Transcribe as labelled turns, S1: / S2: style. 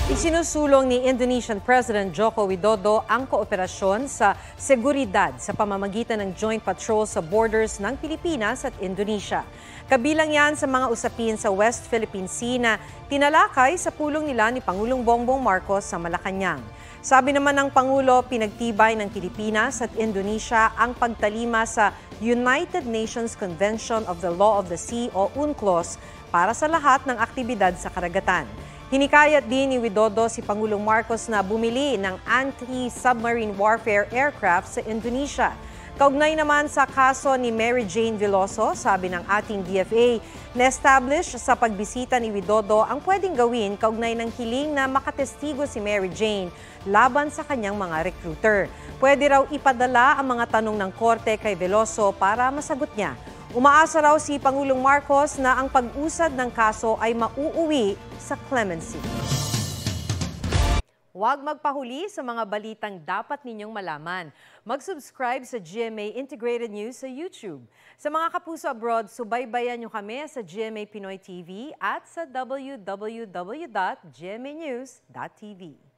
S1: Isinusulong ni Indonesian President Joko Widodo ang kooperasyon sa seguridad sa pamamagitan ng joint patrol sa borders ng Pilipinas at Indonesia. Kabilang yan sa mga usapin sa West Philippine Sea na tinalakay sa pulong nila ni Pangulong Bongbong Marcos sa Malacanang. Sabi naman ng Pangulo, pinagtibay ng Pilipinas at Indonesia ang pagtalima sa United Nations Convention of the Law of the Sea o UNCLOS para sa lahat ng aktibidad sa karagatan. Hinikayat din ni Widodo si Pangulong Marcos na bumili ng anti-submarine warfare aircraft sa Indonesia. Kaugnay naman sa kaso ni Mary Jane Veloso, sabi ng ating DFA, na-establish sa pagbisita ni Widodo ang pwedeng gawin kaugnay ng hiling na makatestigo si Mary Jane laban sa kanyang mga recruiter. Pwede raw ipadala ang mga tanong ng korte kay Veloso para masagot niya. Umaasa raw si Pangulong Marcos na ang pag-usad ng kaso ay mauuwi sa clemency. Huwag magpahuli sa mga balitang dapat ninyong malaman. Mag-subscribe sa GMA Integrated News sa YouTube. Sa mga kapuso abroad, subaybayan nyo kami sa GMA Pinoy TV at sa www.gmanews.tv.